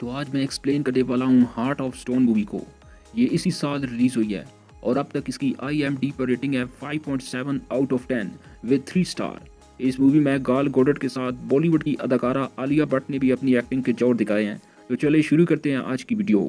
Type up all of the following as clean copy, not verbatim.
तो आज मैं एक्सप्लेन करने वाला हूँ हार्ट ऑफ स्टोन मूवी को। ये इसी साल रिलीज़ हुई है और अब तक इसकी IMDb पर रेटिंग है 5.7 आउट ऑफ 10 विद 3 स्टार। इस मूवी में गाल गोडट के साथ बॉलीवुड की अदाकारा आलिया भट्ट ने भी अपनी एक्टिंग के जोर दिखाए हैं। तो चलिए शुरू करते हैं आज की वीडियो।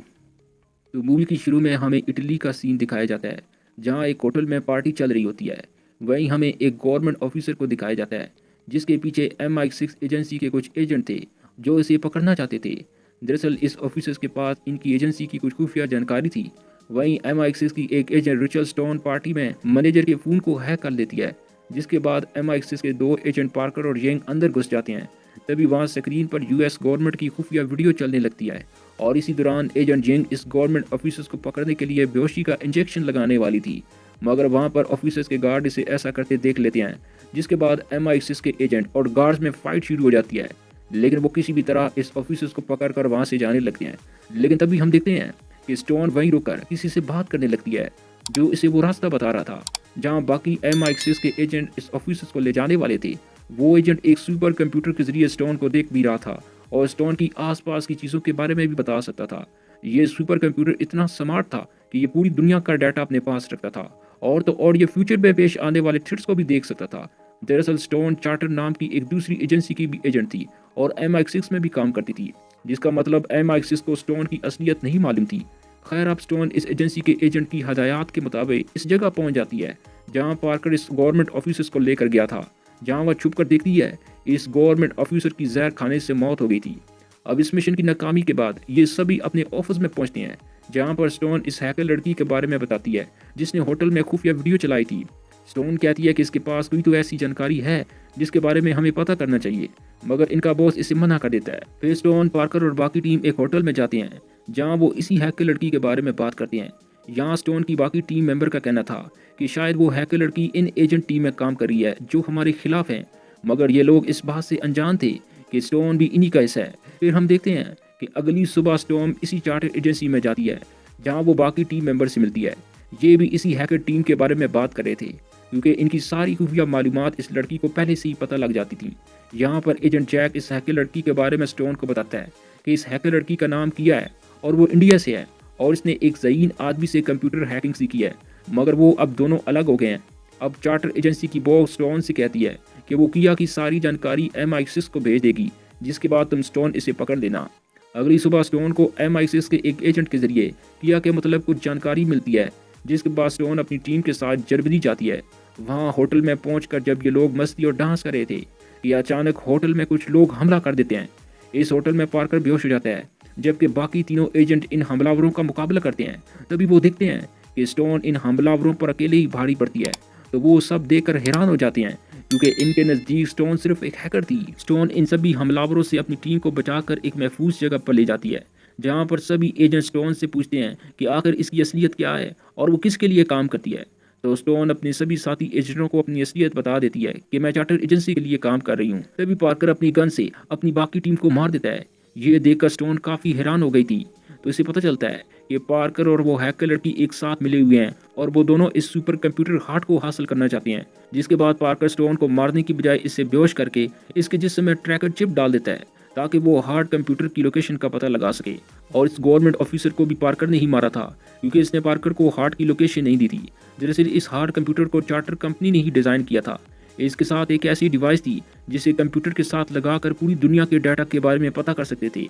तो मूवी की शुरू में हमें इटली का सीन दिखाया जाता है, जहाँ एक होटल में पार्टी चल रही होती है। वहीं हमें एक गवर्नमेंट ऑफिसर को दिखाया जाता है, जिसके पीछे MI6 एजेंसी के कुछ एजेंट थे जो इसे पकड़ना चाहते थे। दरअसल इस ऑफिसर्स के पास इनकी एजेंसी की कुछ खुफिया जानकारी थी। वहीं MI6 की एक एजेंट रिचर्ड स्टोन पार्टी में मैनेजर के फ़ोन को हैक कर लेती है, जिसके बाद MI6 के दो एजेंट पार्कर और यंग अंदर घुस जाते हैं। तभी वहाँ स्क्रीन पर US गवर्नमेंट की खुफिया वीडियो चलने लगती है और इसी दौरान एजेंट यंग इस गवर्नमेंट ऑफिसर्स को पकड़ने के लिए बेहोशी का इंजेक्शन लगाने वाली थी, मगर वहाँ पर ऑफिसर्स के गार्ड इसे ऐसा करते देख लेते हैं, जिसके बाद MI6 के एजेंट और गार्ड्स में फाइट शुरू हो जाती है। लेकिन वो किसी भी तरह इस ऑफिसर्स को पकड़कर वहाँ से जाने लगते हैं। लेकिन तभी हम देखते हैं कि स्टोन वहीं रुककर किसी से बात करने लगती है, जो इसे वो रास्ता बता रहा था जहाँ बाकी MI6 के एजेंट इस ऑफिसर्स को ले जाने वाले थे। वो एजेंट एक सुपर कंप्यूटर के जरिए स्टोन को देख भी रहा था और स्टोन की आसपास की चीज़ों के बारे में भी बता सकता था। ये सुपर कंप्यूटर इतना स्मार्ट था कि ये पूरी दुनिया का डाटा अपने पास रखता था और ये फ्यूचर में पेश आने वाले थ्रेट्स को भी देख सकता था। दरअसल स्टोन चार्टर नाम की एक दूसरी एजेंसी की भी एजेंट थी और MI6 में भी काम करती थी, जिसका मतलब MI6 को स्टोन की असलियत नहीं मालूम थी। खैर, अब स्टोन इस एजेंसी के एजेंट की हदायत के मुताबिक इस जगह पहुंच जाती है जहां पार्कर इस गवर्नमेंट ऑफिसर्स को लेकर गया था, जहां वह छुप कर देखती है इस गवर्नमेंट ऑफिसर की जहर खाने से मौत हो गई थी। अब इस मिशन की नाकामी के बाद ये सभी अपने ऑफिस में पहुंचते हैं, जहां पर स्टोन इस हैकर लड़की के बारे में बताती है जिसने होटल में खुफिया वीडियो चलाई थी। स्टोन कहती है कि इसके पास कोई तो ऐसी जानकारी है जिसके बारे में हमें पता करना चाहिए, मगर इनका बॉस इसे मना कर देता है। फिर स्टोन, पार्कर और बाकी टीम एक होटल में जाते हैं, जहां वो इसी हैकर लड़की के बारे में बात करते हैं। यहाँ स्टोन की बाकी टीम मेंबर का कहना था कि शायद वो हैकर लड़की इन एजेंट टीम में काम कर रही है जो हमारे खिलाफ हैं, मगर ये लोग इस बात से अनजान थे कि स्टोन भी इन्हीं का हिस्सा है। फिर हम देखते हैं कि अगली सुबह स्टोन इसी चार्टर एजेंसी में जाती है, जहाँ वो बाकी टीम मेंबर से मिलती है। ये भी इसी हैकर टीम के बारे में बात कर रहे थे, क्योंकि इनकी सारी खुफिया मालूमात इस लड़की को पहले से ही पता लग जाती थी। यहाँ पर एजेंट जैक इस हैकर लड़की के बारे में स्टोन को बताता है कि इस हैकर लड़की का नाम किया है और वो इंडिया से है और इसने एक ज़हीन आदमी से कंप्यूटर हैकिंग सीखी है, मगर वो अब दोनों अलग हो गए हैं। अब चार्टर एजेंसी की बॉस स्टोन से कहती है कि वो किया की सारी जानकारी MI6 को भेज देगी, जिसके बाद तुम स्टोन इसे पकड़ लेना। अगली सुबह स्टोन को MI6 के एक एजेंट के जरिए किया के मतलब कुछ जानकारी मिलती है, जिसके बाद स्टोन अपनी टीम के साथ जर्मनी जाती है। वहाँ होटल में पहुंचकर जब ये लोग मस्ती और डांस कर रहे थे कि अचानक होटल में कुछ लोग हमला कर देते हैं। इस होटल में पार्कर बेहोश हो जाता है, जबकि बाकी तीनों एजेंट इन हमलावरों का मुकाबला करते हैं। तभी वो देखते हैं कि स्टोन इन हमलावरों पर अकेले ही भारी पड़ती है, तो वो सब देखकर हैरान हो जाते हैं, क्योंकि इनके नज़दीक स्टोन सिर्फ एक हैकर थी। स्टोन इन सभी हमलावरों से अपनी टीम को बचाकर एक महफूज जगह पर ले जाती है, जहाँ पर सभी एजेंट स्टोन से पूछते हैं कि आखिर इसकी असलियत क्या है और वो किसके लिए काम करती है। तो स्टोन अपने सभी साथी एजेंटों को अपनी असलियत बता देती है कि मैं चार्टर एजेंसी के लिए काम कर रही हूँ। तभी पार्कर अपनी गन से अपनी बाकी टीम को मार देता है। ये देखकर स्टोन काफ़ी हैरान हो गई थी, तो इसे पता चलता है कि पार्कर और वो हैकर लड़की एक साथ मिले हुए हैं और वो दोनों इस सुपर कंप्यूटर हार्ट को हासिल करना चाहते हैं। जिसके बाद पार्कर स्टोन को मारने की बजाय इसे बेहोश करके इसके जिस्म में ट्रैकर चिप डाल देता है, ताकि वो हार्ट कंप्यूटर की लोकेशन का पता लगा सके। और इस गवर्नमेंट ऑफिसर को भी पार्कर ने ही मारा था, क्योंकि इसने पार्कर को हार्ट की लोकेशन नहीं दी थी। दरअसल इस हार्ट कंप्यूटर को चार्टर कंपनी ने ही डिज़ाइन किया था। इसके साथ एक ऐसी डिवाइस थी जिसे कंप्यूटर के साथ लगाकर पूरी दुनिया के डाटा के बारे में पता कर सकते थे।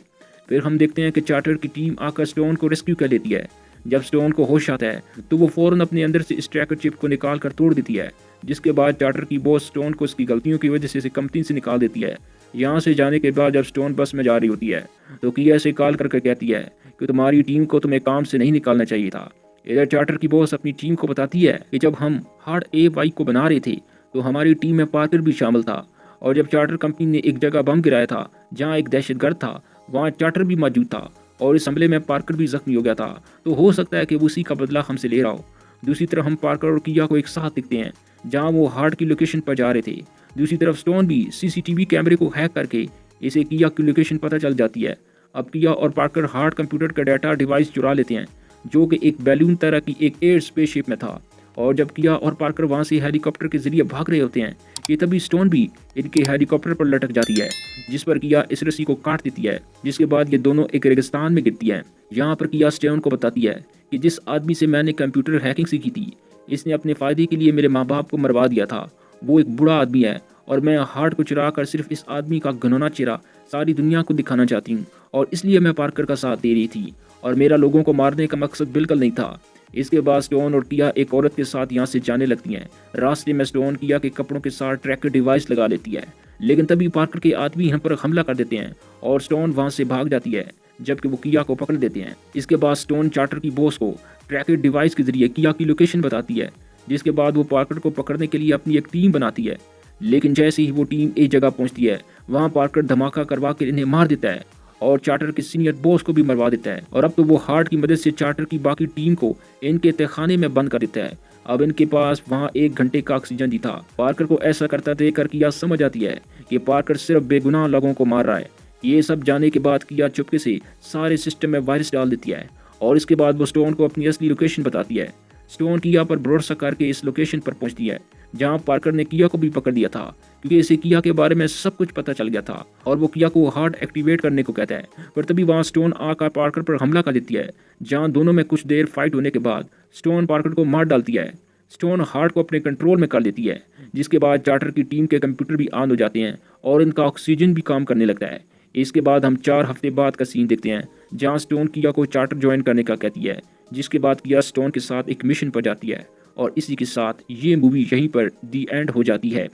फिर हम देखते हैं कि चार्टर की टीम आकर स्टोन को रेस्क्यू कर लेती है। जब स्टोन को होश आता है तो वो फौरन अपने अंदर से इस ट्रैकर चिप को निकाल कर तोड़ देती है, जिसके बाद चार्टर की बॉस स्टोन को उसकी गलतियों की वजह से कंपनी से निकाल देती है। यहाँ से जाने के बाद जब स्टोन बस में जा रही होती है तो किया से कॉल करके कहती है कि तुम्हारी टीम को तुम्हें काम से नहीं निकालना चाहिए था। इधर चार्टर की बॉस अपनी टीम को बताती है कि जब हम हार्ड AY को बना रहे थे तो हमारी टीम में पार्कर भी शामिल था, और जब चार्टर कंपनी ने एक जगह बम गिराया था जहाँ एक दहशतगर्द था, वहाँ चार्टर भी मौजूद था और इस हमले में पार्कर भी जख्मी हो गया था, तो हो सकता है कि वो उसी का बदला हमसे ले रहा हो। दूसरी तरफ हम पार्कर और किया को एक साथ दिखते हैं जहाँ वो हार्ट की लोकेशन पर जा रहे थे। दूसरी तरफ स्टोन भी CCTV कैमरे को हैक करके इसे किया की लोकेशन पता चल जाती है। अब किया और पार्कर हार्ट कंप्यूटर का डाटा डिवाइस चुरा लेते हैं, जो कि एक बैलून तरह की एक एयर स्पेसशिप में था। और जब किया और पार्कर वहाँ से हेलीकॉप्टर के जरिए भाग रहे होते हैं कि तभी स्टोन भी इनके हेलीकॉप्टर पर लटक जाती है, जिस पर किया इस रस्सी को काट देती है, जिसके बाद ये दोनों एक रेगिस्तान में गिरती हैं। यहाँ पर किया स्टोन को बताती है कि जिस आदमी से मैंने कंप्यूटर हैकिंग सीखी थी, इसने अपने फ़ायदे के लिए मेरे माँ बाप को मरवा दिया था। वो एक बुरा आदमी है और मैं हार्ट को चुरा कर सिर्फ इस आदमी का घिनौना चेहरा सारी दुनिया को दिखाना चाहती हूँ, और इसलिए मैं पार्कर का साथ दे रही थी, और मेरा लोगों को मारने का मकसद बिल्कुल नहीं था। इसके बाद स्टोन और किया एक औरत के साथ यहाँ से जाने लगती हैं। रास्ते में स्टोन किया के कपड़ों के साथ ट्रैकर डिवाइस लगा लेती है, लेकिन तभी पार्कर के आदमी यहाँ पर हमला कर देते हैं और स्टोन वहाँ से भाग जाती है, जबकि वो किया को पकड़ देते हैं। इसके बाद स्टोन चार्टर की बॉस को ट्रैकर डिवाइस के जरिए किया की लोकेशन बताती है, जिसके बाद वो पार्कर को पकड़ने के लिए अपनी एक टीम बनाती है। लेकिन जैसे ही वो टीम एक जगह पहुंचती है, वहाँ पार्कर धमाका करवा कर इन्हें मार देता है और चार्टर के सीनियर बॉस को भी मरवा देता है। और अब तो वो हार्ट की मदद से चार्टर की बाकी टीम को इनके तहखाने में बंद कर देता है। अब इनके पास वहाँ 1 घंटे का ऑक्सीजन ही था। पार्कर को ऐसा करता देखकर किया समझ आती है कि पार्कर सिर्फ बेगुनाह लोगों को मार रहा है। ये सब जाने के बाद किया चुपके से सारे सिस्टम में वायरस डाल देती है, और इसके बाद वो स्टोन को अपनी असली लोकेशन बताती है। स्टोन किया पर भरोसा करके इस लोकेशन पर पहुंचती है, जहां पार्कर ने किया को भी पकड़ लिया था, क्योंकि इसे किया के बारे में सब कुछ पता चल गया था, और वो किया को हार्ट एक्टिवेट करने को कहता है। पर तभी वहां स्टोन आकर पार्कर पर हमला कर देती है, जहां दोनों में कुछ देर फाइट होने के बाद स्टोन पार्कर को मार डालती है। स्टोन हार्ट को अपने कंट्रोल में कर लेती है, जिसके बाद चार्टर की टीम के कंप्यूटर भी ऑन हो जाते हैं और इनका ऑक्सीजन भी काम करने लगता है। इसके बाद हम 4 हफ्ते बाद का सीन देखते हैं, जहां स्टोन किया को चार्टर ज्वाइन करने का कहती है, जिसके बाद किया स्टोन के साथ एक मिशन पर जाती है। और इसी के साथ ये मूवी यहीं पर दी एंड हो जाती है।